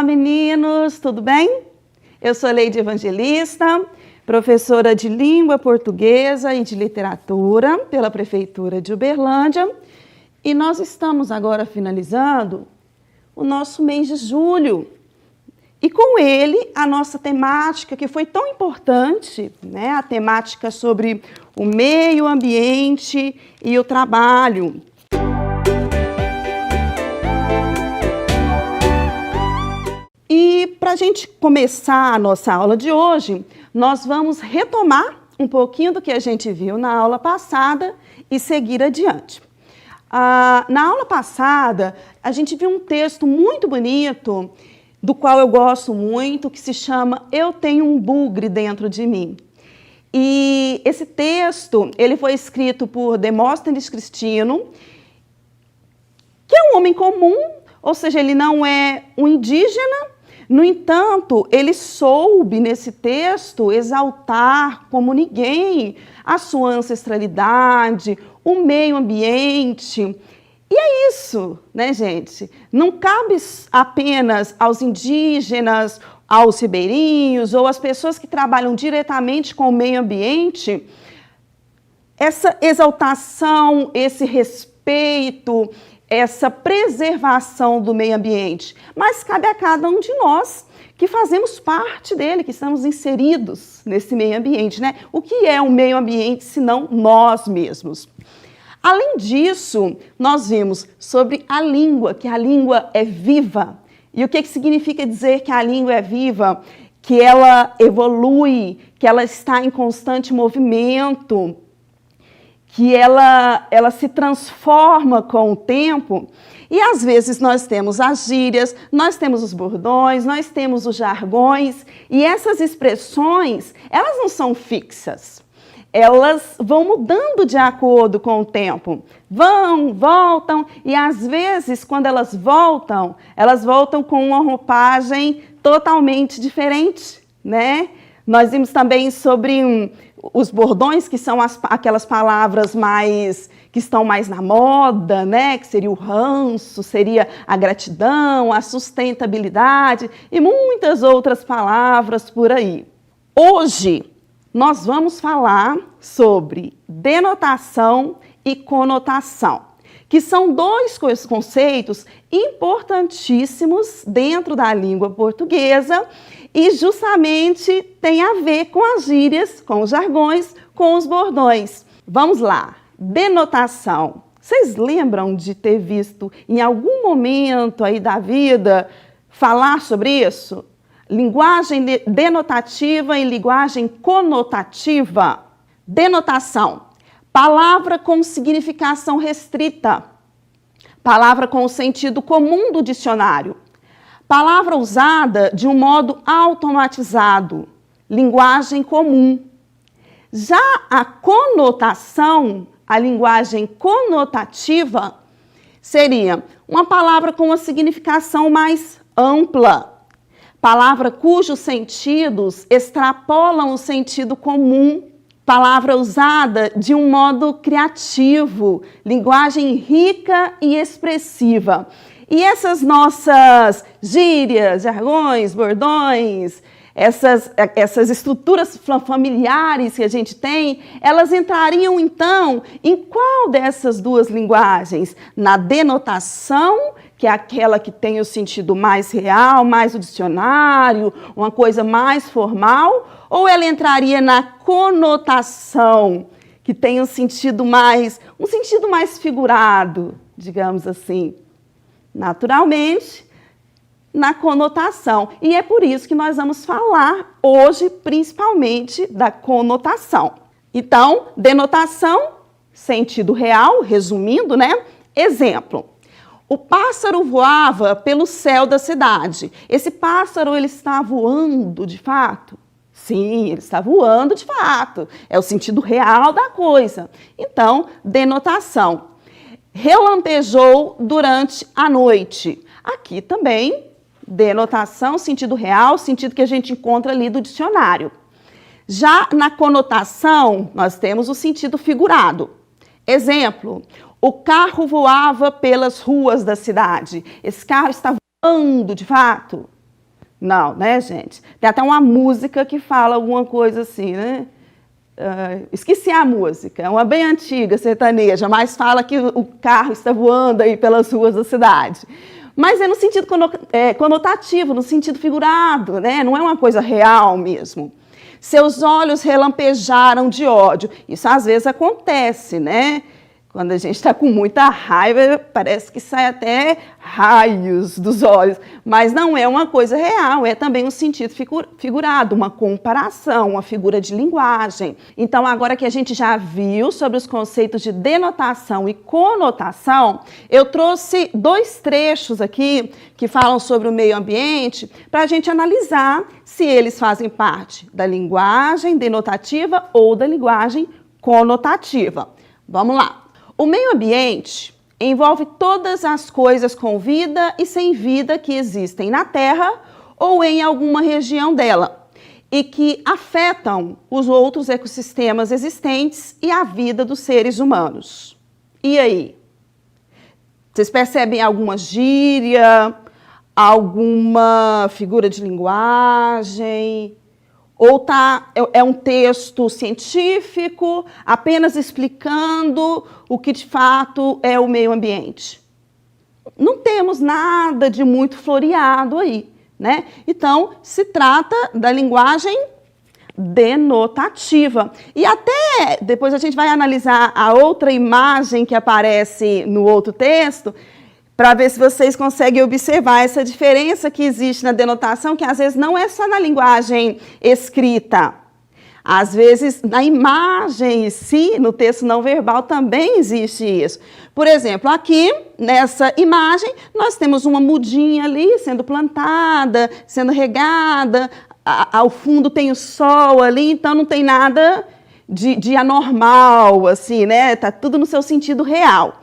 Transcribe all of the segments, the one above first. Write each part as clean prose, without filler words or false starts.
Olá meninos, tudo bem? Eu sou Leide Evangelista, professora de Língua Portuguesa e de Literatura pela Prefeitura de Uberlândia e nós estamos agora finalizando o nosso mês de julho e com ele a nossa temática que foi tão importante, né? A temática sobre o meio ambiente e o trabalho. E para a gente começar a nossa aula de hoje, nós vamos retomar um pouquinho do que a gente viu na aula passada e seguir adiante. Na aula passada, a gente viu um texto muito bonito, do qual eu gosto muito, que se chama Eu Tenho um Bugre Dentro de Mim. E esse texto, ele foi escrito por Demóstenes Cristino, que é um homem comum, ou seja, ele não é um indígena. No entanto, ele soube, nesse texto, exaltar como ninguém a sua ancestralidade, o meio ambiente. E é isso, né, gente? Não cabe apenas aos indígenas, aos ribeirinhos ou às pessoas que trabalham diretamente com o meio ambiente essa exaltação, esse respeito, essa preservação do meio ambiente, mas cabe a cada um de nós que fazemos parte dele, que estamos inseridos nesse meio ambiente, né? O que é o meio ambiente se não nós mesmos? Além disso, nós vimos sobre a língua, que a língua é viva. E o que significa dizer que a língua é viva? Que ela evolui, que ela está em constante movimento, que ela se transforma com o tempo, e às vezes nós temos as gírias, nós temos os bordões, nós temos os jargões, e essas expressões, elas não são fixas, elas vão mudando de acordo com o tempo, vão, voltam, e às vezes quando elas voltam com uma roupagem totalmente diferente, né? Nós vimos também sobre os bordões, que são aquelas palavras que estão mais na moda, né? Que seria o ranço, seria a gratidão, a sustentabilidade e muitas outras palavras por aí. Hoje, nós vamos falar sobre denotação e conotação, que são dois conceitos importantíssimos dentro da língua portuguesa e justamente tem a ver com as gírias, com os jargões, com os bordões. Vamos lá, denotação. Vocês lembram de ter visto em algum momento aí da vida falar sobre isso? Linguagem denotativa e linguagem conotativa. Denotação, palavra com significação restrita, palavra com o sentido comum do dicionário, palavra usada de um modo automatizado, linguagem comum. Já a conotação, a linguagem conotativa, seria uma palavra com uma significação mais ampla, palavra cujos sentidos extrapolam o sentido comum, palavra usada de um modo criativo, linguagem rica e expressiva. E essas nossas gírias, jargões, bordões, essas estruturas familiares que a gente tem, elas entrariam então em qual dessas duas linguagens? Na denotação, que é aquela que tem o sentido mais real, mais do dicionário, uma coisa mais formal, ou ela entraria na conotação, que tem um sentido mais figurado, digamos assim? Naturalmente, na conotação. E é por isso que nós vamos falar hoje, principalmente, da conotação. Então, denotação, sentido real, resumindo, né? Exemplo. O pássaro voava pelo céu da cidade. Esse pássaro, ele está voando de fato? Sim, ele está voando de fato. É o sentido real da coisa. Então, denotação. Relampejou durante a noite. Aqui também, denotação, sentido real, sentido que a gente encontra ali do dicionário. Já na conotação, nós temos o sentido figurado. Exemplo, o carro voava pelas ruas da cidade. Esse carro está voando de fato? Não, né, gente? Tem até uma música que fala alguma coisa assim, né? Esqueci a música, é uma bem antiga, sertaneja, mas fala que o carro está voando aí pelas ruas da cidade. Mas é no sentido conotativo, no sentido figurado, né? Não é uma coisa real mesmo. Seus olhos relampejaram de ódio. Isso às vezes acontece, né? Quando a gente está com muita raiva, parece que sai até raios dos olhos. Mas não é uma coisa real, é também um sentido figurado, uma comparação, uma figura de linguagem. Então, agora que a gente já viu sobre os conceitos de denotação e conotação, eu trouxe 2 trechos aqui que falam sobre o meio ambiente para a gente analisar se eles fazem parte da linguagem denotativa ou da linguagem conotativa. Vamos lá. O meio ambiente envolve todas as coisas com vida e sem vida que existem na Terra ou em alguma região dela e que afetam os outros ecossistemas existentes e a vida dos seres humanos. E aí? Vocês percebem alguma gíria, alguma figura de linguagem? Ou é um texto científico, apenas explicando o que de fato é o meio ambiente? Não temos nada de muito floreado aí, né? Então, se trata da linguagem denotativa. E até depois a gente vai analisar a outra imagem que aparece no outro texto, para ver se vocês conseguem observar essa diferença que existe na denotação, que às vezes não é só na linguagem escrita. Às vezes, na imagem em si, no texto não verbal, também existe isso. Por exemplo, aqui, nessa imagem, nós temos uma mudinha ali sendo plantada, sendo regada, ao fundo tem o sol ali, então não tem nada de anormal, assim, né? Está tudo no seu sentido real.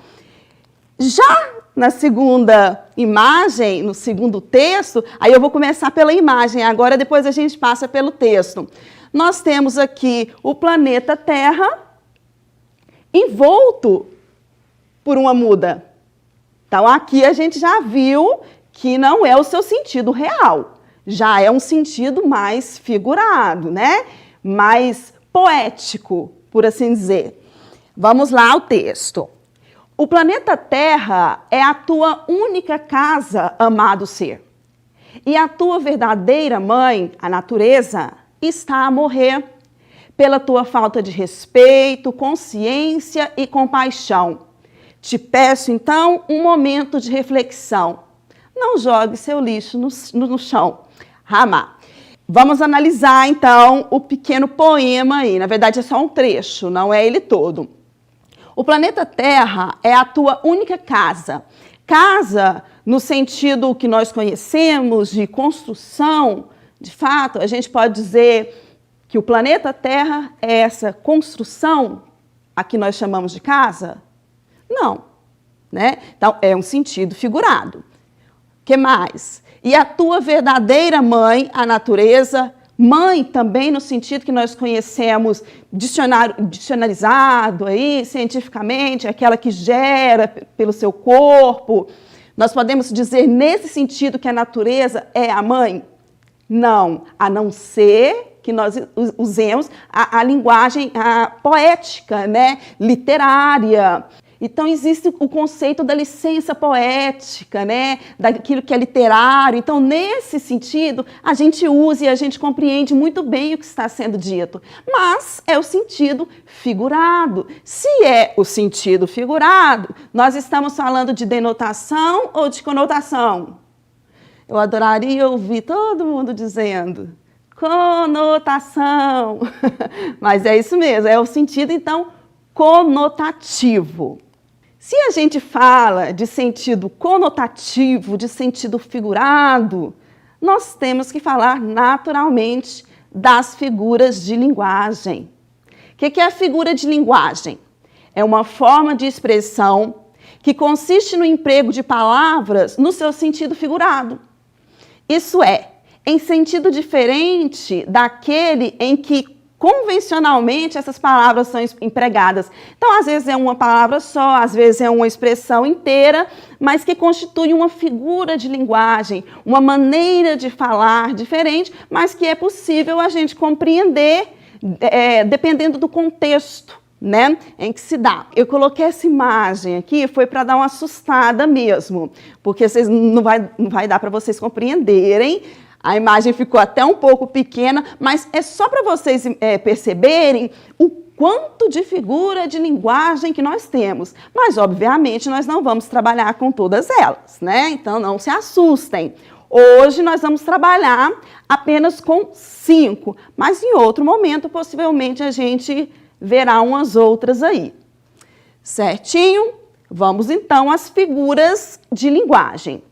Já na segunda imagem, no segundo texto, aí eu vou começar pela imagem, agora depois a gente passa pelo texto. Nós temos aqui o planeta Terra envolto por uma muda. Então, aqui a gente já viu que não é o seu sentido real, já é um sentido mais figurado, né? Mais poético, por assim dizer. Vamos lá ao texto. O planeta Terra é a tua única casa, amado ser. E a tua verdadeira mãe, a natureza, está a morrer pela tua falta de respeito, consciência e compaixão. Te peço, então, um momento de reflexão. Não jogue seu lixo no chão. Ramá. Vamos analisar, então, o pequeno poema aí. Na verdade, é só um trecho, não é ele todo. O planeta Terra é a tua única casa. Casa, no sentido que nós conhecemos de construção, de fato, a gente pode dizer que o planeta Terra é essa construção a que nós chamamos de casa? Não, né? Então, é um sentido figurado. O que mais? E a tua verdadeira mãe, a natureza, mãe também no sentido que nós conhecemos dicionarizado aí, cientificamente, aquela que gera pelo seu corpo. Nós podemos dizer nesse sentido que a natureza é a mãe? Não, a não ser que nós usemos a linguagem poética, né? Literária. Então, existe o conceito da licença poética, né? Daquilo que é literário. Então, nesse sentido, a gente usa e a gente compreende muito bem o que está sendo dito. Mas é o sentido figurado. Se é o sentido figurado, nós estamos falando de denotação ou de conotação? Eu adoraria ouvir todo mundo dizendo conotação. Mas é isso mesmo, é o sentido, então, conotativo. Se a gente fala de sentido conotativo, de sentido figurado, nós temos que falar naturalmente das figuras de linguagem. O que é a figura de linguagem? É uma forma de expressão que consiste no emprego de palavras no seu sentido figurado. Isso é, em sentido diferente daquele em que Convencionalmente, essas palavras são empregadas. Então, às vezes é uma palavra só, às vezes é uma expressão inteira, mas que constitui uma figura de linguagem, uma maneira de falar diferente, mas que é possível a gente compreender dependendo do contexto, né, em que se dá. Eu coloquei essa imagem aqui, foi para dar uma assustada mesmo, porque vocês, não vai dar para vocês compreenderem. A imagem ficou até um pouco pequena, mas é só para vocês perceberem o quanto de figura de linguagem que nós temos. Mas, obviamente, nós não vamos trabalhar com todas elas, né? Então, não se assustem. Hoje, nós vamos trabalhar apenas com 5, mas em outro momento, possivelmente, a gente verá umas outras aí. Certinho? Vamos, então, às figuras de linguagem.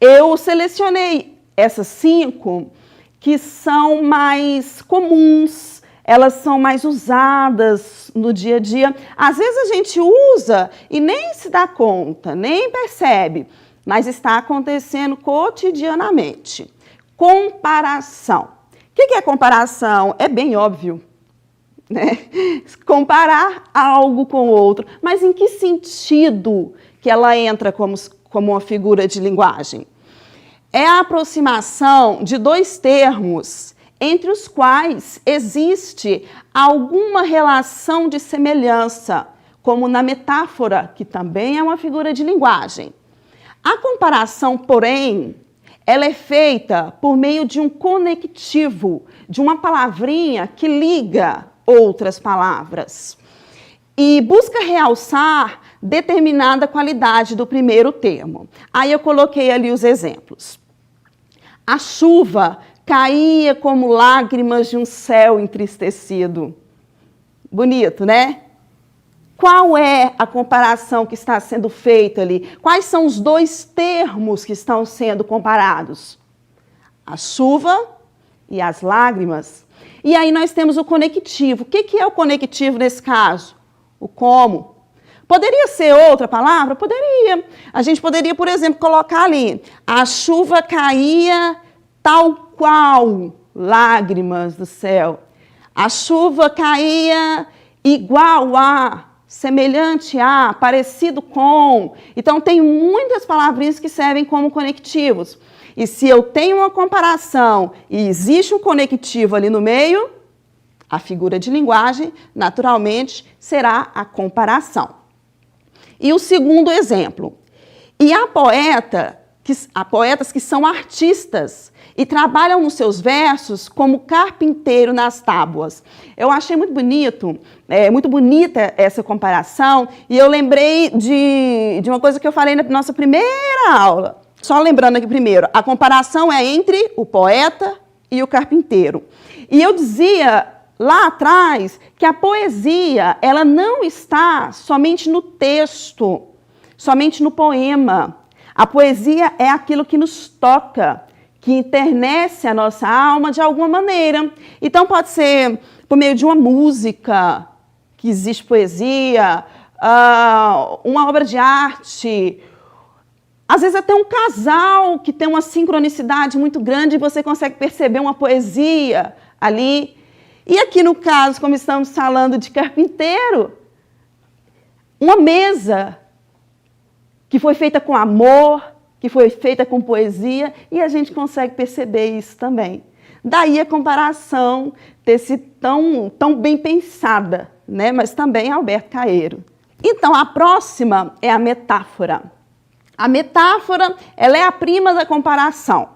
Eu selecionei essas 5 que são mais comuns, elas são mais usadas no dia a dia. Às vezes a gente usa e nem se dá conta, nem percebe, mas está acontecendo cotidianamente. Comparação. O que é comparação? É bem óbvio, né? Comparar algo com outro. Mas em que sentido que ela entra como uma figura de linguagem? É a aproximação de 2 termos entre os quais existe alguma relação de semelhança, como na metáfora, que também é uma figura de linguagem. A comparação, porém, ela é feita por meio de um conectivo, de uma palavrinha que liga outras palavras e busca realçar determinada qualidade do primeiro termo. Aí eu coloquei ali os exemplos. A chuva caía como lágrimas de um céu entristecido. Bonito, né? Qual é a comparação que está sendo feita ali? Quais são os 2 termos que estão sendo comparados? A chuva e as lágrimas. E aí nós temos o conectivo. O que é o conectivo nesse caso? O como. Poderia ser outra palavra? Poderia. A gente poderia, por exemplo, colocar ali: a chuva caía tal qual lágrimas do céu. A chuva caía igual a, semelhante a, parecido com. Então, tem muitas palavrinhas que servem como conectivos. E se eu tenho uma comparação e existe um conectivo ali no meio, a figura de linguagem, naturalmente, será a comparação. E o segundo exemplo. E há poetas que são artistas e trabalham nos seus versos como carpinteiro nas tábuas. Eu achei muito bonita essa comparação, e eu lembrei de uma coisa que eu falei na nossa primeira aula. Só lembrando aqui primeiro, a comparação é entre o poeta e o carpinteiro. E eu dizia lá atrás que a poesia, ela não está somente no texto, somente no poema. A poesia é aquilo que nos toca, que enternece a nossa alma de alguma maneira. Então, pode ser por meio de uma música, que existe poesia, uma obra de arte, às vezes até um casal que tem uma sincronicidade muito grande e você consegue perceber uma poesia ali. E aqui no caso, como estamos falando de carpinteiro, uma mesa que foi feita com amor, que foi feita com poesia, e a gente consegue perceber isso também. Daí a comparação ter sido tão bem pensada, né? Mas também Alberto Caeiro. Então, a próxima é a metáfora. A metáfora, ela é a prima da comparação.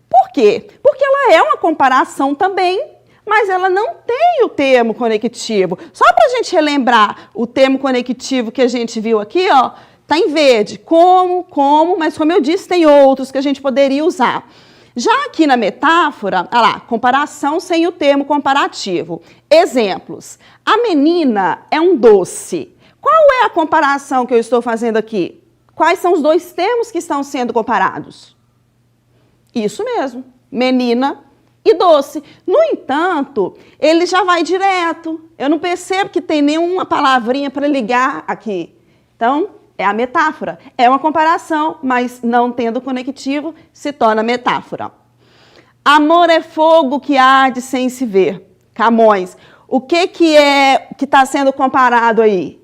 Por quê? Porque ela é uma comparação também, mas ela não tem o termo conectivo. Só para a gente relembrar o termo conectivo que a gente viu aqui, ó, está em verde, como, mas como eu disse, tem outros que a gente poderia usar. Já aqui na metáfora, olha lá, comparação sem o termo comparativo. Exemplos. A menina é um doce. Qual é a comparação que eu estou fazendo aqui? Quais são os 2 termos que estão sendo comparados? Isso mesmo, menina e doce. No entanto, ele já vai direto. Eu não percebo que tem nenhuma palavrinha para ligar aqui. Então, é a metáfora. É uma comparação, mas não tendo conectivo, se torna metáfora. Amor é fogo que arde sem se ver. Camões. O que está sendo comparado aí?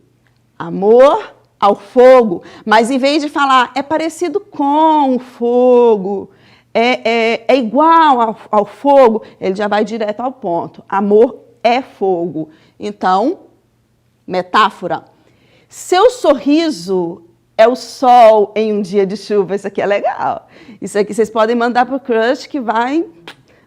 Amor ao fogo. Mas em vez de falar é parecido com o fogo, é igual ao fogo, ele já vai direto ao ponto. Amor é fogo. Então, metáfora. Seu sorriso é o sol em um dia de chuva. Isso aqui é legal. Isso aqui vocês podem mandar para o crush que vai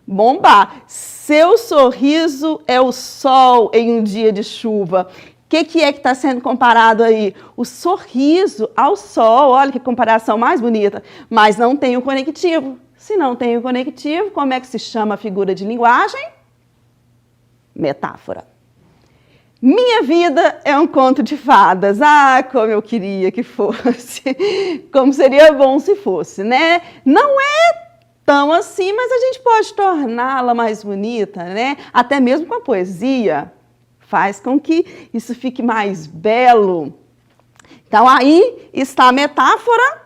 bombar. Seu sorriso é o sol em um dia de chuva. O que é que está sendo comparado aí? O sorriso ao sol. Olha que comparação mais bonita. Mas não tem o conectivo. Se não tem o conectivo, como é que se chama a figura de linguagem? Metáfora. Minha vida é um conto de fadas. Ah, como eu queria que fosse. Como seria bom se fosse, né? Não é tão assim, mas a gente pode torná-la mais bonita, né? Até mesmo com a poesia. Faz com que isso fique mais belo. Então, aí está a metáfora.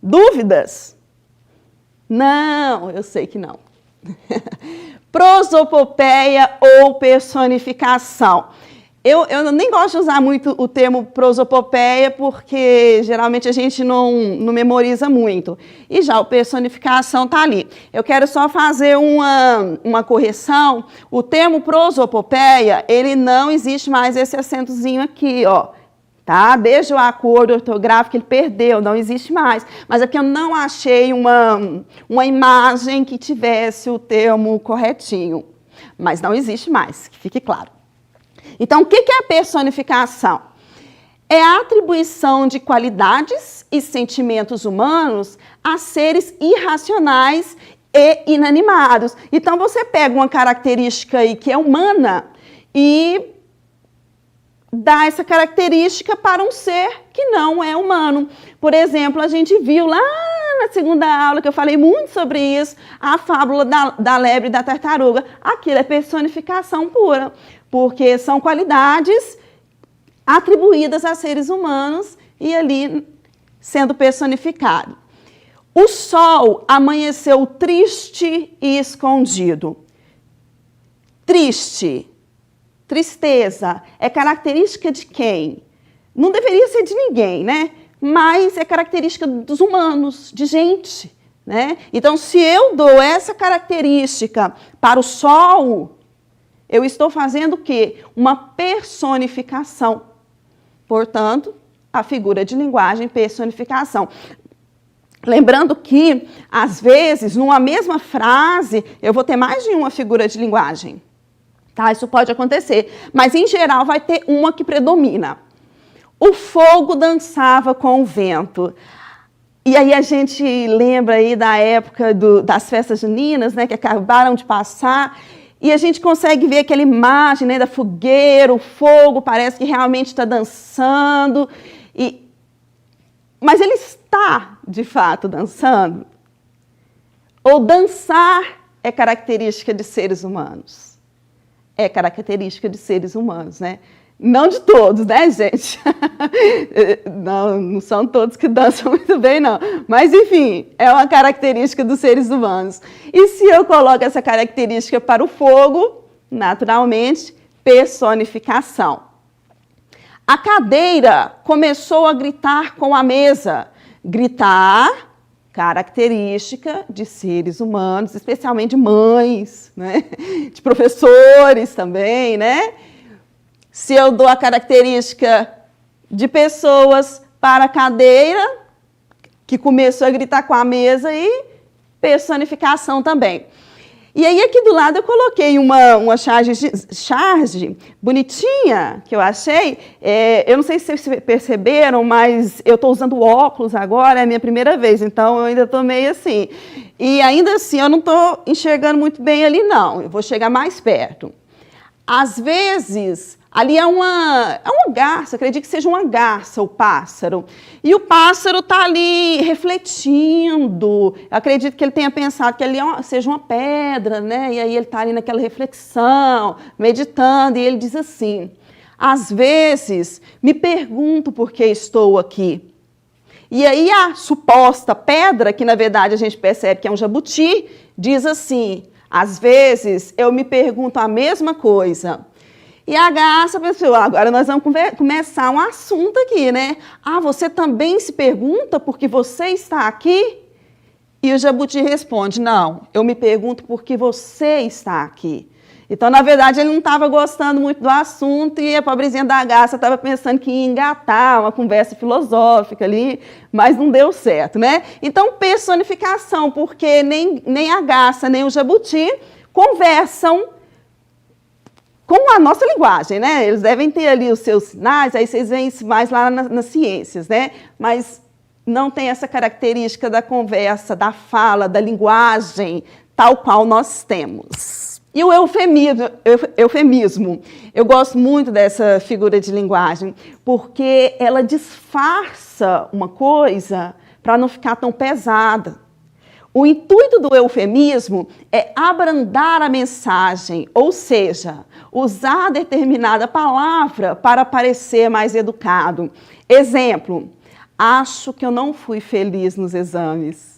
Dúvidas? Não, eu sei que não. Prosopopeia ou personificação. Eu nem gosto de usar muito o termo prosopopeia, porque geralmente a gente não memoriza muito. E já a personificação está ali. Eu quero só fazer uma correção. O termo prosopopeia, ele não existe mais esse acentozinho aqui, ó. Tá? Desde o acordo ortográfico ele perdeu, não existe mais. Mas aqui eu não achei uma imagem que tivesse o termo corretinho. Mas não existe mais, que fique claro. Então, o que é a personificação? É a atribuição de qualidades e sentimentos humanos a seres irracionais e inanimados. Então, você pega uma característica aí que é humana e dá essa característica para um ser que não é humano. Por exemplo, a gente viu lá na segunda aula, que eu falei muito sobre isso, a fábula da lebre e da tartaruga. Aquilo é personificação pura, porque são qualidades atribuídas a seres humanos e ali sendo personificado. O sol amanheceu triste e escondido. Triste. Tristeza é característica de quem? Não deveria ser de ninguém, né? Mas é característica dos humanos, de gente, né? Então, se eu dou essa característica para o sol, eu estou fazendo o quê? Uma personificação. Portanto, a figura de linguagem, personificação. Lembrando que, às vezes, numa mesma frase, eu vou ter mais de uma figura de linguagem. Tá? Isso pode acontecer, mas em geral vai ter uma que predomina. O fogo dançava com o vento. E aí a gente lembra aí da época das festas juninas, né, que acabaram de passar, e a gente consegue ver aquela imagem, né, da fogueira, o fogo, parece que realmente está dançando. Mas ele está, de fato, dançando? Ou dançar é característica de seres humanos? É característica de seres humanos, né? Não de todos, né, gente? Não são todos que dançam muito bem, não. Mas, enfim, é uma característica dos seres humanos. E se eu coloco essa característica para o fogo, naturalmente, personificação. A cadeira começou a gritar com a mesa. Gritar, característica de seres humanos, especialmente mães, né? De professores também, né? Se eu dou a característica de pessoas para a cadeira, que começou a gritar com a mesa, e personificação também. E aí aqui do lado eu coloquei uma charge bonitinha, que eu achei. Eu não sei se vocês perceberam, mas eu estou usando óculos agora, é a minha primeira vez, então eu ainda estou meio assim. E ainda assim eu não estou enxergando muito bem ali, não. Eu vou chegar mais perto. Às vezes, ali é uma garça, acredito que seja uma garça, o pássaro. E o pássaro está ali refletindo. Eu acredito que ele tenha pensado que ali seja uma pedra, né? E aí ele está ali naquela reflexão, meditando, e ele diz assim: às vezes me pergunto por que estou aqui. E aí a suposta pedra, que na verdade a gente percebe que é um jabuti, diz assim: Às vezes, eu me pergunto a mesma coisa. E a Garça pensou, agora nós vamos começar um assunto aqui, né? Ah, você também se pergunta porque você está aqui? E o Jabuti responde, não, eu me pergunto porque você está aqui. Então, na verdade, ele não estava gostando muito do assunto e a pobrezinha da Garça estava pensando que ia engatar uma conversa filosófica ali, mas não deu certo, né? Então, personificação, porque nem a Garça, nem o Jabuti conversam com a nossa linguagem, né? Eles devem ter ali os seus sinais, aí vocês veem isso mais lá nas ciências, né? Mas não tem essa característica da conversa, da fala, da linguagem, tal qual nós temos. E o eufemismo. Eu gosto muito dessa figura de linguagem, porque ela disfarça uma coisa para não ficar tão pesada. O intuito do eufemismo é abrandar a mensagem, ou seja, usar determinada palavra para parecer mais educado. Exemplo, acho que eu não fui feliz nos exames.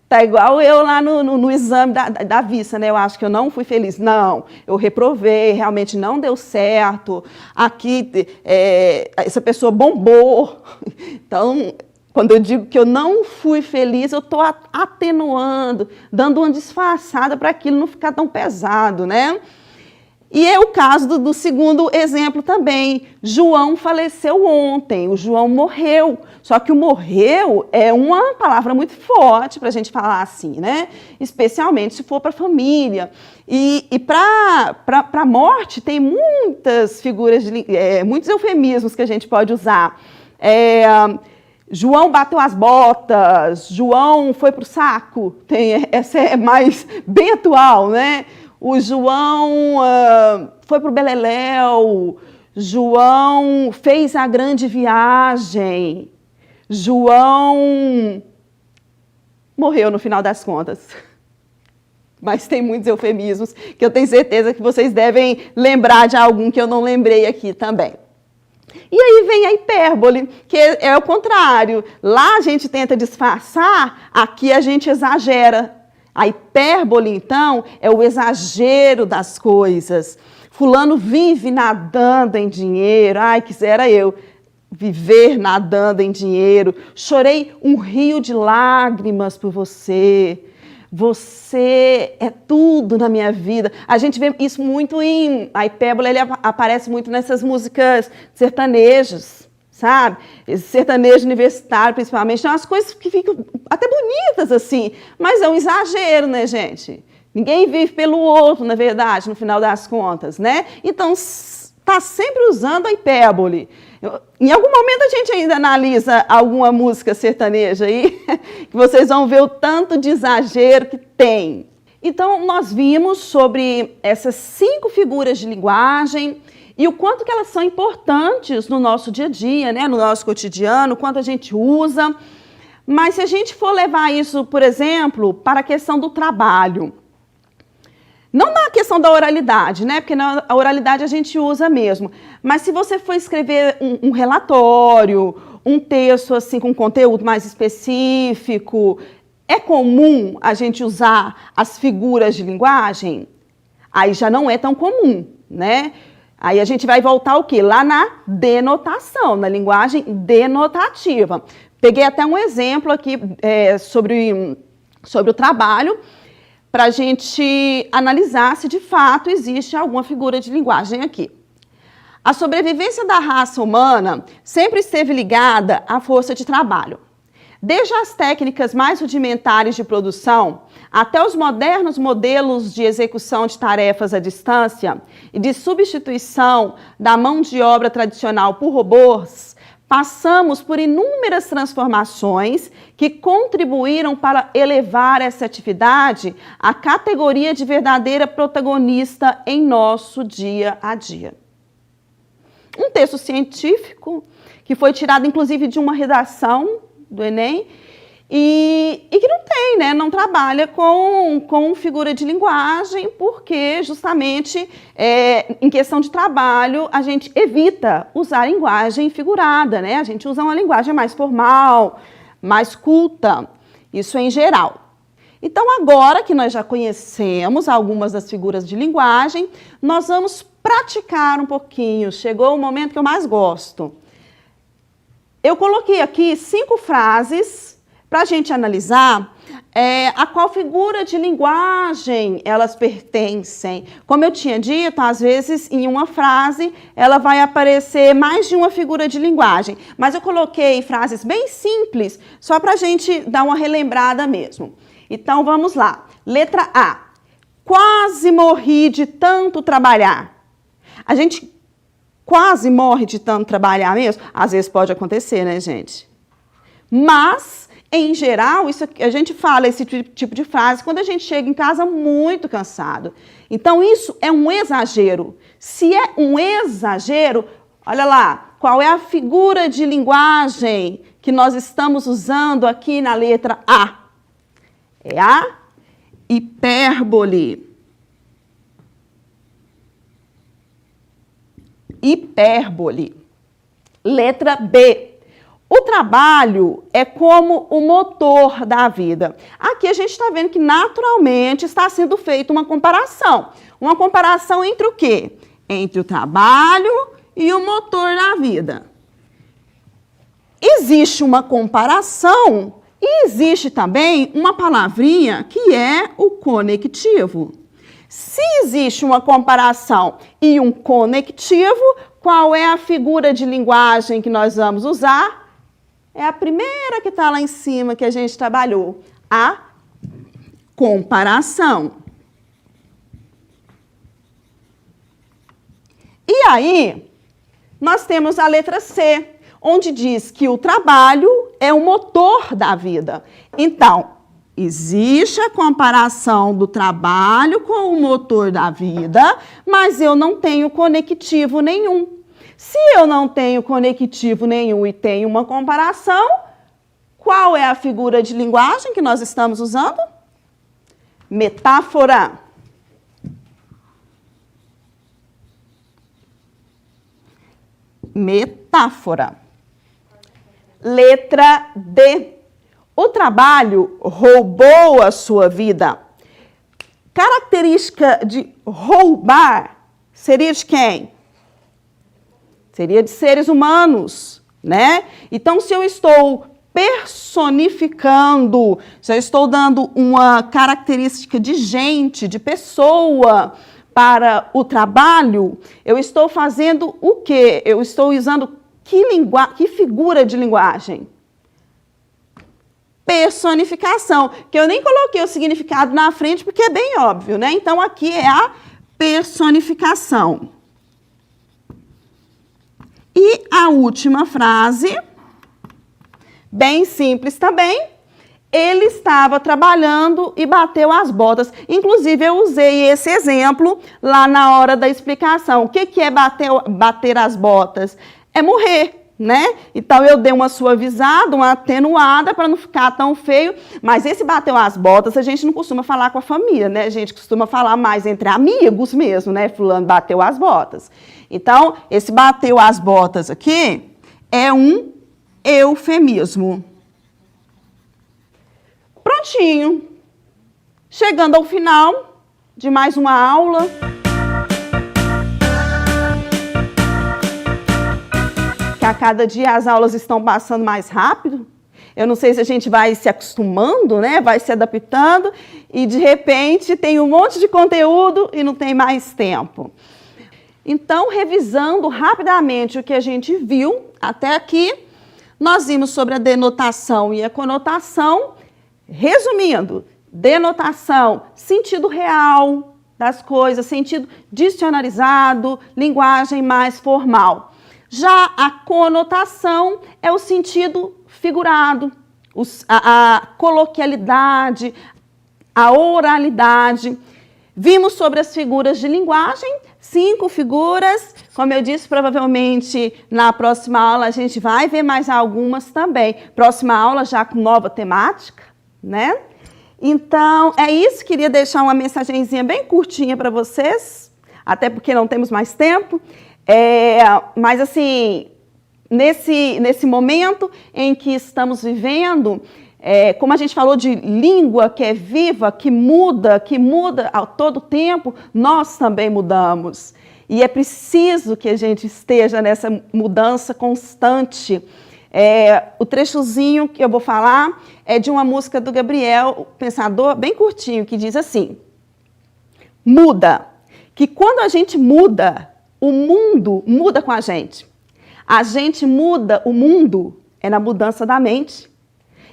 Tá igual eu lá no exame da vista, né? Eu acho que eu não fui feliz. Não, eu reprovei, realmente não deu certo. Aqui, essa pessoa bombou. Então, quando eu digo que eu não fui feliz, eu estou atenuando, dando uma disfarçada para aquilo não ficar tão pesado, né? E é o caso do segundo exemplo também. João faleceu ontem, o João morreu. Só que o morreu é uma palavra muito forte para a gente falar assim, né? Especialmente se for para a família. E para a morte tem muitas figuras, muitos eufemismos que a gente pode usar. João bateu as botas, João foi para o saco. Essa é mais bem atual, né? O João foi para o Beleléu, João fez a grande viagem, João morreu no final das contas. Mas tem muitos eufemismos que eu tenho certeza que vocês devem lembrar de algum que eu não lembrei aqui também. E aí vem a hipérbole, que é o contrário. Lá a gente tenta disfarçar, aqui a gente exagera. A hipérbole, então, é o exagero das coisas. Fulano vive nadando em dinheiro. Ai, quisera eu viver nadando em dinheiro. Chorei um rio de lágrimas por você. Você é tudo na minha vida. A gente vê isso muito a hipérbole, ele aparece muito nessas músicas sertanejas, sabe? Esse sertanejo universitário, principalmente, tem umas coisas que ficam até bonitas, assim, mas é um exagero, né, gente? Ninguém vive pelo outro, na verdade, no final das contas, né? Então, está sempre usando a hipérbole. Em algum momento a gente ainda analisa alguma música sertaneja aí, que vocês vão ver o tanto de exagero que tem. Então, nós vimos sobre essas 5 figuras de linguagem e o quanto que elas são importantes no nosso dia a dia, né? No nosso cotidiano, o quanto a gente usa. Mas se a gente for levar isso, por exemplo, para a questão do trabalho, não na questão da oralidade, né? Porque na oralidade a gente usa mesmo. Mas se você for escrever um relatório, um texto assim com conteúdo mais específico, é comum a gente usar as figuras de linguagem? Aí já não é tão comum, né? Aí a gente vai voltar o quê? Lá na denotação, na linguagem denotativa. Peguei até um exemplo aqui sobre o trabalho, para a gente analisar se de fato existe alguma figura de linguagem aqui. A sobrevivência da raça humana sempre esteve ligada à força de trabalho. Desde as técnicas mais rudimentares de produção até os modernos modelos de execução de tarefas à distância e de substituição da mão de obra tradicional por robôs, passamos por inúmeras transformações que contribuíram para elevar essa atividade à categoria de verdadeira protagonista em nosso dia a dia. Um texto científico que foi tirado, inclusive, de uma redação do Enem e que não tem, né? Não trabalha com figura de linguagem, porque justamente em questão de trabalho a gente evita usar linguagem figurada, né? A gente usa uma linguagem mais formal, mais culta, isso em geral. Então, agora que nós já conhecemos algumas das figuras de linguagem, nós vamos praticar um pouquinho. Chegou o momento que eu mais gosto. Eu coloquei aqui 5 frases para a gente analisar a qual figura de linguagem elas pertencem. Como eu tinha dito, às vezes em uma frase ela vai aparecer mais de uma figura de linguagem, mas eu coloquei frases bem simples, só para a gente dar uma relembrada mesmo. Então vamos lá. Letra A. Quase morri de tanto trabalhar. A gente quase morre de tanto trabalhar mesmo? Às vezes pode acontecer, né, gente? Mas, em geral, isso, a gente fala esse tipo de frase quando a gente chega em casa muito cansado. Então, isso é um exagero. Se é um exagero, olha lá, qual é a figura de linguagem que nós estamos usando aqui na letra A? É a hipérbole. Hipérbole. Letra B. O trabalho é como o motor da vida. Aqui a gente está vendo que naturalmente está sendo feita uma comparação. Uma comparação entre o quê? Entre o trabalho e o motor da vida. Existe uma comparação e existe também uma palavrinha que é o conectivo. Se existe uma comparação e um conectivo, qual é a figura de linguagem que nós vamos usar? É a primeira que está lá em cima que a gente trabalhou, a comparação. E aí, nós temos a letra C, onde diz que o trabalho é o motor da vida. Então, existe a comparação do trabalho com o motor da vida, mas eu não tenho conectivo nenhum. Se eu não tenho conectivo nenhum e tenho uma comparação, qual é a figura de linguagem que nós estamos usando? Metáfora. Metáfora. Letra D. O trabalho roubou a sua vida. Característica de roubar seria de quem? Seria de seres humanos, né? Então, se eu estou personificando, se eu estou dando uma característica de gente, de pessoa para o trabalho, eu estou fazendo o quê? Eu estou usando que figura de linguagem? Personificação, que eu nem coloquei o significado na frente porque é bem óbvio, né? Então, aqui é a personificação. E a última frase, bem simples também, ele estava trabalhando e bateu as botas. Inclusive, eu usei esse exemplo lá na hora da explicação. O que é bater as botas? É morrer, né? Então, eu dei uma suavizada, uma atenuada para não ficar tão feio. Mas esse bateu as botas, a gente não costuma falar com a família, né? A gente costuma falar mais entre amigos mesmo, né? Fulano bateu as botas. Então, esse bateu as botas aqui é um eufemismo. Prontinho. Chegando ao final de mais uma aula. Que a cada dia as aulas estão passando mais rápido. Eu não sei se a gente vai se acostumando, né? Vai se adaptando e, de repente, tem um monte de conteúdo e não tem mais tempo. Então, revisando rapidamente o que a gente viu até aqui, nós vimos sobre a denotação e a conotação. Resumindo, denotação, sentido real das coisas, sentido dicionarizado, linguagem mais formal. Já a conotação é o sentido figurado, a coloquialidade, a oralidade. Vimos sobre as figuras de linguagem, 5 figuras. Como eu disse, provavelmente na próxima aula a gente vai ver mais algumas também. Próxima aula já com nova temática, né? Então, é isso. Queria deixar uma mensagenzinha bem curtinha para vocês, até porque não temos mais tempo. Mas, assim, nesse momento em que estamos vivendo, Como a gente falou de língua que é viva, que muda a todo tempo, nós também mudamos. E é preciso que a gente esteja nessa mudança constante. O trechozinho que eu vou falar é de uma música do Gabriel Pensador, bem curtinho, que diz assim: muda, que quando a gente muda, o mundo muda com a gente. A gente muda o mundo na mudança da mente.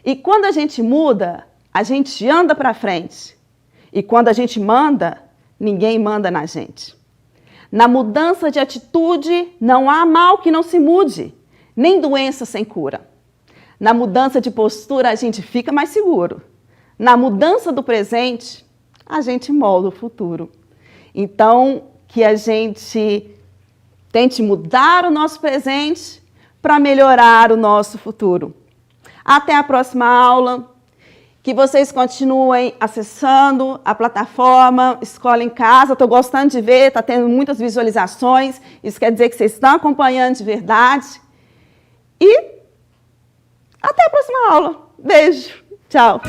E quando a gente muda, a gente anda para frente. E quando a gente manda, ninguém manda na gente. Na mudança de atitude, não há mal que não se mude, nem doença sem cura. Na mudança de postura, a gente fica mais seguro. Na mudança do presente, a gente molda o futuro. Então, que a gente tente mudar o nosso presente para melhorar o nosso futuro. Até a próxima aula. Que vocês continuem acessando a plataforma Escola em Casa. Estou gostando de ver, está tendo muitas visualizações. Isso quer dizer que vocês estão acompanhando de verdade. E até a próxima aula. Beijo. Tchau.